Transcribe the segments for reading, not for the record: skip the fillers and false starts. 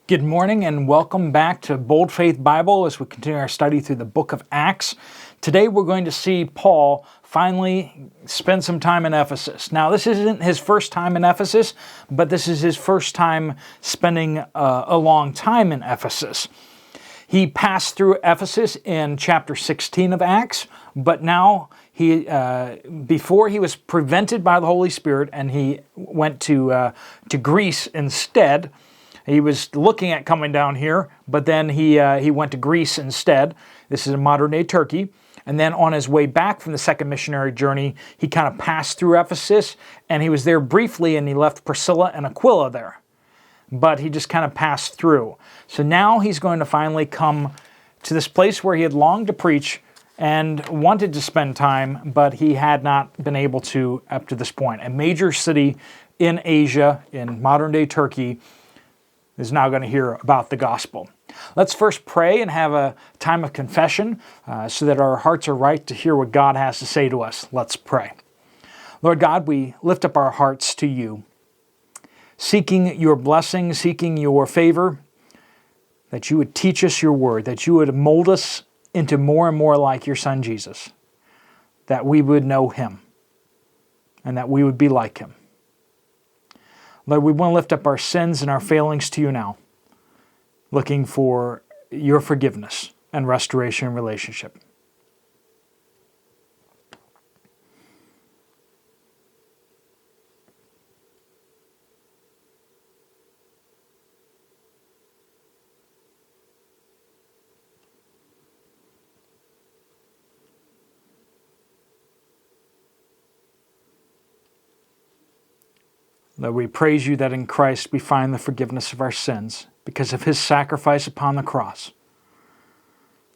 Good morning and welcome back to Bold Faith Bible as we continue our study through the book of Acts. Today we're going to see Paul finally spend some time in Ephesus. Now this isn't his first time in Ephesus, but this is his first time spending a long time in Ephesus. He passed through Ephesus in chapter 16 of Acts, but now before he was prevented by the Holy Spirit and he went to Greece instead. He was looking at coming down here, but then he went to Greece instead. This is in modern-day Turkey. And then on his way back from the second missionary journey, he kind of passed through Ephesus, and he was there briefly, and he left Priscilla and Aquila there. But he just kind of passed through. So now he's going to finally come to this place where he had longed to preach and wanted to spend time, but he had not been able to up to this point. A major city in Asia, in modern-day Turkey, is now going to hear about the gospel. Let's first pray and have a time of confession so that our hearts are right to hear what God has to say to us. Let's pray. Lord God, we lift up our hearts to you, seeking your blessing, seeking your favor, that you would teach us your word, that you would mold us into more and more like your Son Jesus, that we would know him, and that we would be like him. Lord, we want to lift up our sins and our failings to you now, looking for your forgiveness and restoration in relationship. Lord, we praise you that in Christ we find the forgiveness of our sins because of his sacrifice upon the cross.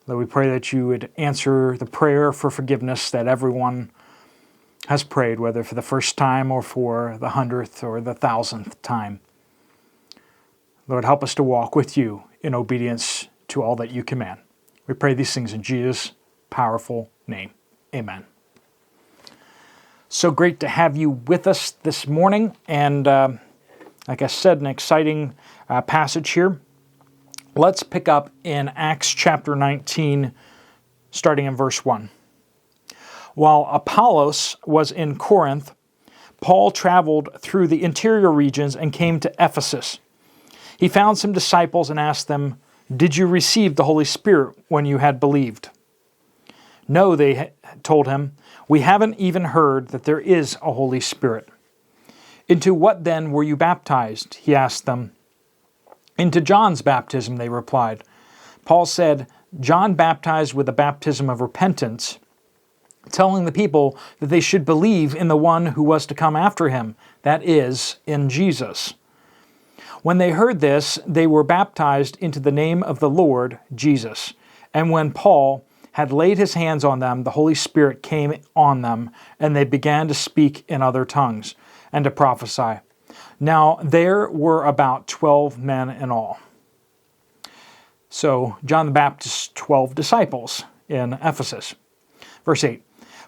Lord, we pray that you would answer the prayer for forgiveness that everyone has prayed, whether for the first time or for the 100th or the 1,000th time. Lord, help us to walk with you in obedience to all that you command. We pray these things in Jesus' powerful name. Amen. So great to have you with us this morning, and like I said, an exciting passage here. Let's pick up in Acts chapter 19, starting in verse 1. While Apollos was in Corinth, Paul traveled through the interior regions and came to Ephesus. He found some disciples and asked them, "Did you receive the Holy Spirit when you had believed?" "No," they told him, "we haven't even heard that there is a Holy Spirit." "Into what then were you baptized?" he asked them. "Into John's baptism," they replied. Paul said, "John baptized with the baptism of repentance, telling the people that they should believe in the one who was to come after him, that is, in Jesus." When they heard this, they were baptized into the name of the Lord Jesus. And when Paul had laid his hands on them, the Holy Spirit came on them, and they began to speak in other tongues and to prophesy. Now there were about 12 men in all. So John the Baptist's 12 disciples in Ephesus. Verse 8,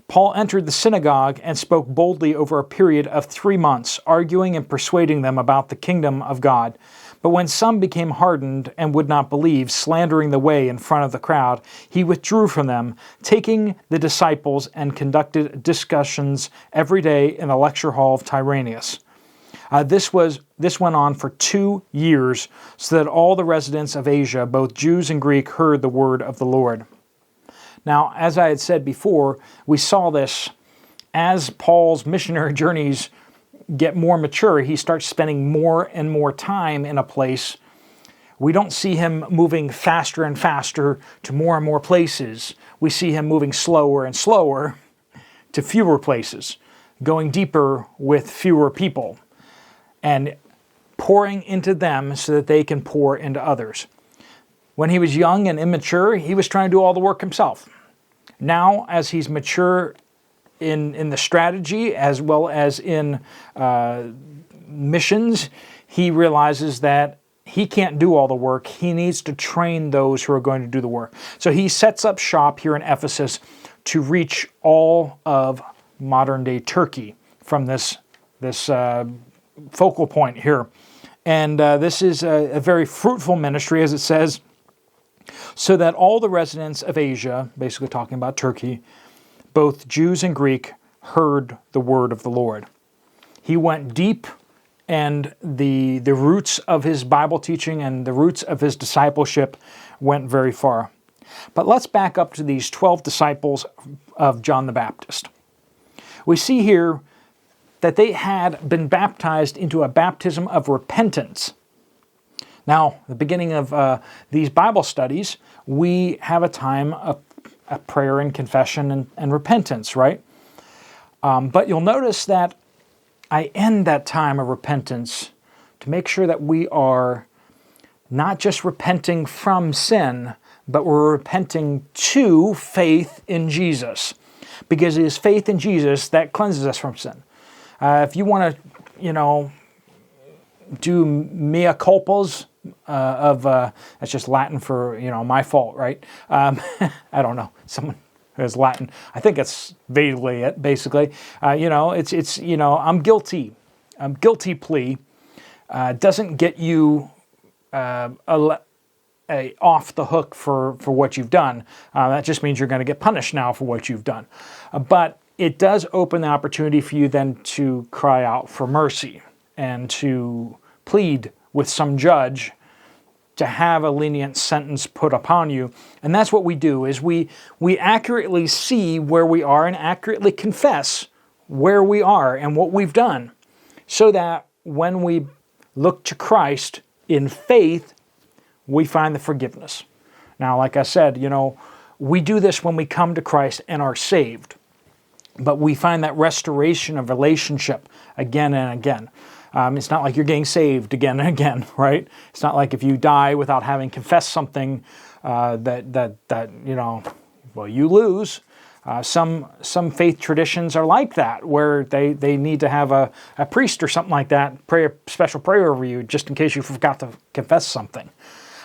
Paul entered the synagogue and spoke boldly over a period of 3 months, arguing and persuading them about the kingdom of God. But when some became hardened and would not believe, slandering the way in front of the crowd, he withdrew from them, taking the disciples and conducted discussions every day in the lecture hall of Tyrannus. This went on for 2 years, so that all the residents of Asia, both Jews and Greek, heard the word of the Lord. Now, as I had said before, we saw this as Paul's missionary journeys get more mature. He starts spending more and more time in a place. We don't see him moving faster and faster to more and more places. We see him moving slower and slower to fewer places, going deeper with fewer people, and pouring into them so that they can pour into others. When he was young and immature, he was trying to do all the work himself. Now, as he's mature in the strategy as well as in missions, he realizes that he can't do all the work. He needs to train those who are going to do the work. So he sets up shop here in Ephesus to reach all of modern-day Turkey from this focal point here And this is a very fruitful ministry, as it says, so that all the residents of Asia, basically talking about Turkey, both Jews and Greek, heard the word of the Lord. He went deep, and the roots of his Bible teaching and the roots of his discipleship went very far. But let's back up to these 12 disciples of John the Baptist. We see here that they had been baptized into a baptism of repentance. Now, the beginning of these Bible studies, we have a time of prayer and confession and repentance, right? But you'll notice that I end that time of repentance to make sure that we are not just repenting from sin, but we're repenting to faith in Jesus. Because it is faith in Jesus that cleanses us from sin. If you want to, do mea culpas that's just Latin for, my fault, right? I don't know. Someone who has Latin. I think it's vaguely it, basically. It's I'm guilty. Guilty plea doesn't get you off the hook for what you've done. That just means you're going to get punished now for what you've done. But it does open the opportunity for you then to cry out for mercy and to plead with some judge to have a lenient sentence put upon you. And that's what we do, is we accurately see where we are and accurately confess where we are and what we've done, so that when we look to Christ in faith, we find the forgiveness. Now, like I said, we do this when we come to Christ and are saved. But we find that restoration of relationship again and again. It's not like you're getting saved again and again, right? It's not like if you die without having confessed something you lose. Some faith traditions are like that, where they need to have a priest or something like that pray a special prayer over you just in case you forgot to confess something.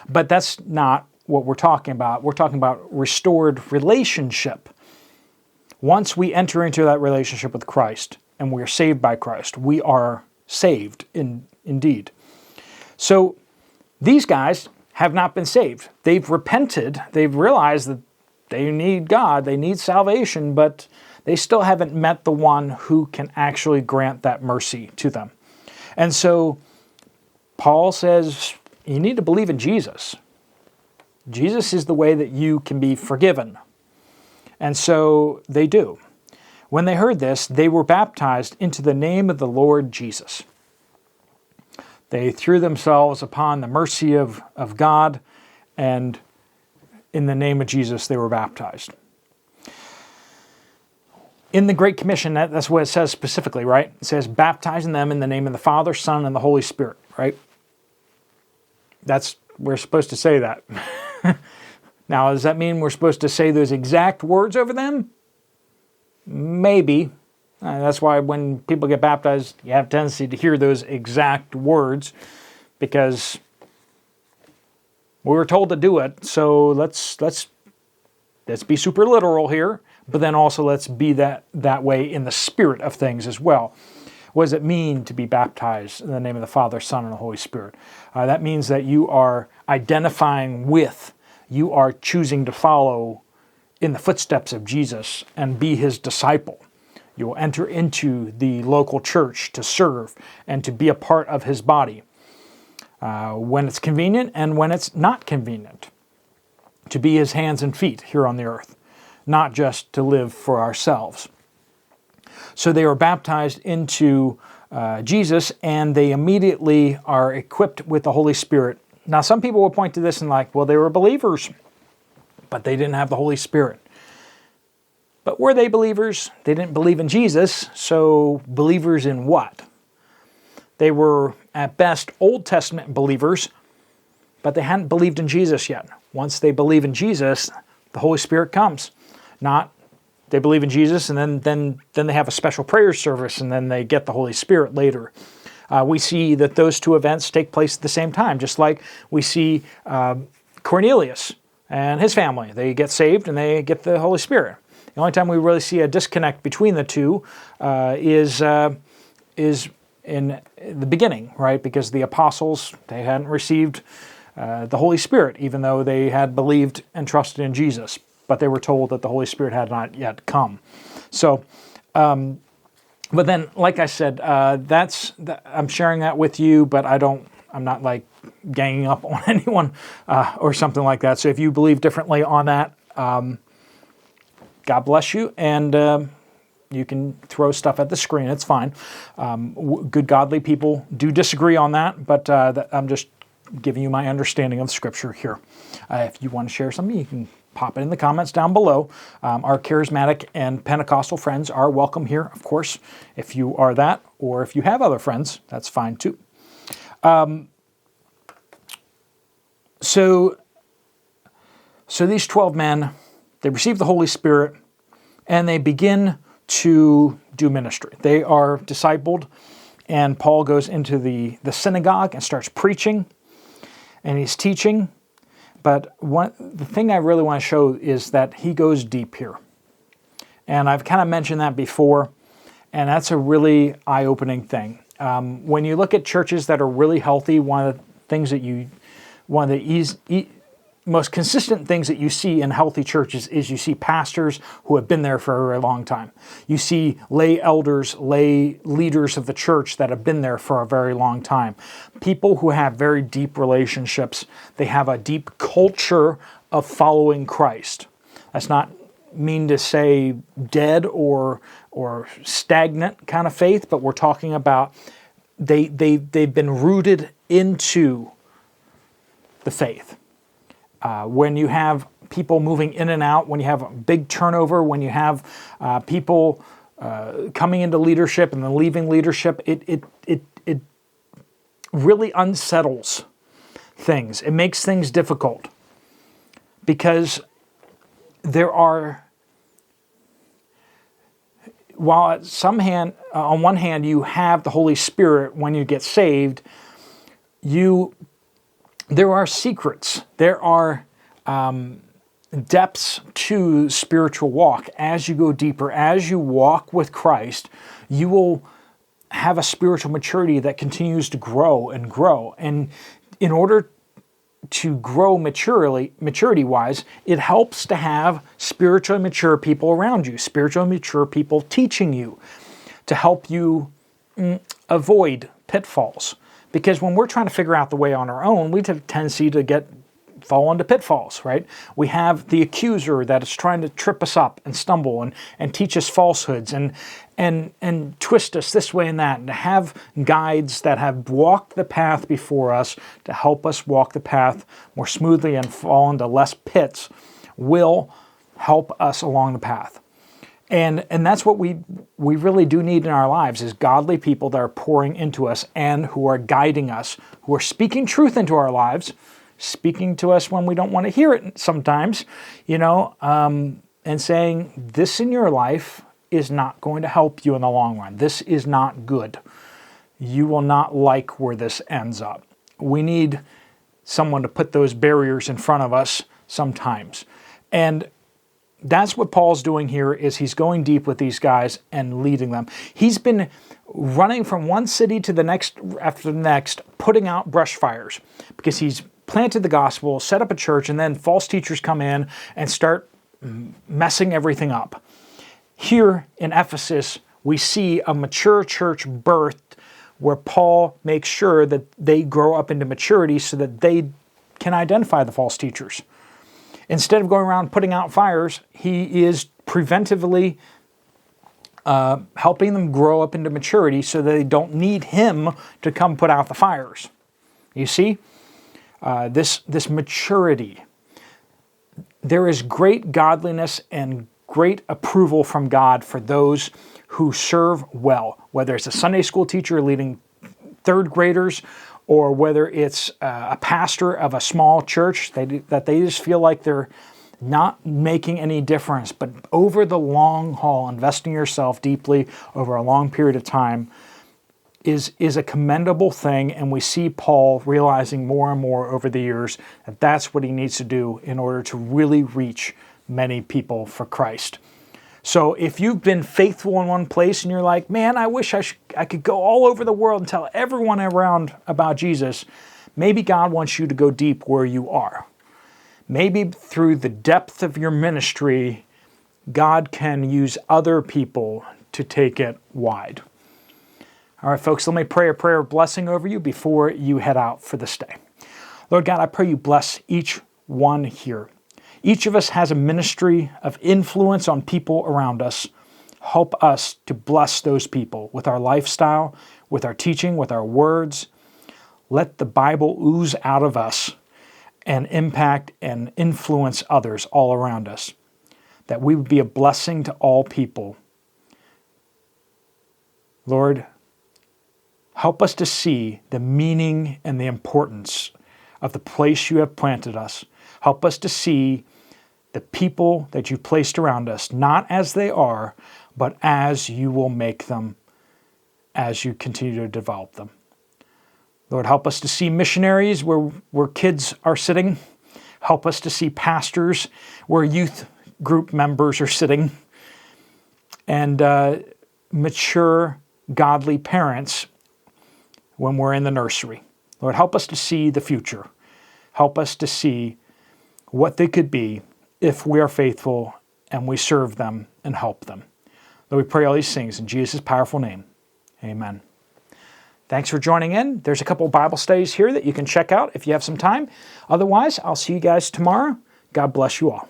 But that's not what we're talking about. We're talking about restored relationship. Once we enter into that relationship with Christ and we are saved by Christ, we are saved indeed. So these guys have not been saved. They've repented. They've realized that they need God. They need salvation, but they still haven't met the one who can actually grant that mercy to them. And so Paul says, you need to believe in Jesus. Jesus is the way that you can be forgiven. And so they do. When they heard this, they were baptized into the name of the Lord Jesus. They threw themselves upon the mercy of God, and in the name of Jesus they were baptized. In the Great Commission, that's what it says specifically, right? It says, baptizing them in the name of the Father, Son, and the Holy Spirit, right? We're supposed to say that. Now, does that mean we're supposed to say those exact words over them? Maybe. That's why when people get baptized, you have a tendency to hear those exact words, because we were told to do it. So let's be super literal here, but then also let's be that way in the spirit of things as well. What does it mean to be baptized in the name of the Father, Son, and the Holy Spirit? That means that you are identifying with, you are choosing to follow in the footsteps of Jesus and be his disciple. You will enter into the local church to serve and to be a part of his body when it's convenient and when it's not convenient. To be his hands and feet here on the earth, not just to live for ourselves. So they were baptized into Jesus, and they immediately are equipped with the Holy Spirit. Now, some people will point to this and like, well, they were believers, but they didn't have the Holy Spirit. But were they believers? They didn't believe in Jesus, so believers in what? They were, at best, Old Testament believers, but they hadn't believed in Jesus yet. Once they believe in Jesus, the Holy Spirit comes. Not they believe in Jesus and then they have a special prayer service and then they get the Holy Spirit later. We see that those two events take place at the same time, just like we see Cornelius and his family. They get saved and they get the Holy Spirit. The only time we really see a disconnect between the two is in the beginning, right? Because the apostles, they hadn't received the Holy Spirit, even though they had believed and trusted in Jesus. But they were told that the Holy Spirit had not yet come. So, but then, like I said, I'm sharing that with you, but I'm not like ganging up on anyone or something like that. So if you believe differently on that, God bless you, and you can throw stuff at the screen. It's fine. Good, godly people do disagree on that, but I'm just giving you my understanding of Scripture here. If you want to share something, you can pop it in the comments down below. Our charismatic and Pentecostal friends are welcome here, of course, if you are that, or if you have other friends, that's fine too. So these 12 men, they receive the Holy Spirit, and they begin to do ministry. They are discipled, and Paul goes into the synagogue and starts preaching, and he's teaching. But the thing I really want to show is that he goes deep here. And I've kind of mentioned that before, and that's a really eye-opening thing. When you look at churches that are really healthy, one of the most consistent things that you see in healthy churches is you see pastors who have been there for a very long time. You see lay elders, lay leaders of the church that have been there for a very long time. People who have very deep relationships. They have a deep culture of following Christ. That's not mean to say dead or stagnant kind of faith, but we're talking about they've been rooted into the faith. When you have people moving in and out, when you have a big turnover, when you have people coming into leadership and then leaving leadership, it really unsettles things. It makes things difficult because there are, while on one hand you have the Holy Spirit when you get saved, there are secrets. There are depths to spiritual walk. As you go deeper, as you walk with Christ, you will have a spiritual maturity that continues to grow and grow. And in order to grow maturity-wise, it helps to have spiritually mature people around you, spiritually mature people teaching you to help you avoid pitfalls. Because when we're trying to figure out the way on our own, we have a tendency to fall into pitfalls, right? We have the accuser that is trying to trip us up and stumble and teach us falsehoods and twist us this way and that. And to have guides that have walked the path before us to help us walk the path more smoothly and fall into less pits will help us along the path. And that's what we really do need in our lives, is godly people that are pouring into us and who are guiding us, who are speaking truth into our lives, speaking to us when we don't want to hear it sometimes, and saying, this in your life is not going to help you in the long run. This is not good. You will not like where this ends up. We need someone to put those barriers in front of us sometimes. And that's what Paul's doing here, is he's going deep with these guys and leading them. He's been running from one city to the next after the next, putting out brush fires, because he's planted the gospel, set up a church, and then false teachers come in and start messing everything up. Here in Ephesus, we see a mature church birthed where Paul makes sure that they grow up into maturity so that they can identify the false teachers. Instead of going around putting out fires, he is preventively helping them grow up into maturity so that they don't need him to come put out the fires. You see? This maturity. There is great godliness and great approval from God for those who serve well, whether it's a Sunday school teacher leading third graders, or whether it's a pastor of a small church that they just feel like they're not making any difference. But over the long haul, investing yourself deeply over a long period of time is a commendable thing. And we see Paul realizing more and more over the years that that's what he needs to do in order to really reach many people for Christ. So if you've been faithful in one place and you're like, man, I wish I could go all over the world and tell everyone around about Jesus, maybe God wants you to go deep where you are. Maybe through the depth of your ministry, God can use other people to take it wide. All right, folks, let me pray a prayer of blessing over you before you head out for this day. Lord God, I pray you bless each one here. Each of us has a ministry of influence on people around us. Help us to bless those people with our lifestyle, with our teaching, with our words. Let the Bible ooze out of us and impact and influence others all around us, that we would be a blessing to all people. Lord, help us to see the meaning and the importance of the place you have planted us. Help us to see the people that you placed around us, not as they are, but as you will make them as you continue to develop them. Lord, help us to see missionaries where kids are sitting. Help us to see pastors where youth group members are sitting. And mature, godly parents when we're in the nursery. Lord, help us to see the future. Help us to see what they could be if we are faithful and we serve them and help them. Lord, we pray all these things in Jesus' powerful name. Amen. Thanks for joining in. There's a couple of Bible studies here that you can check out if you have some time. Otherwise, I'll see you guys tomorrow. God bless you all.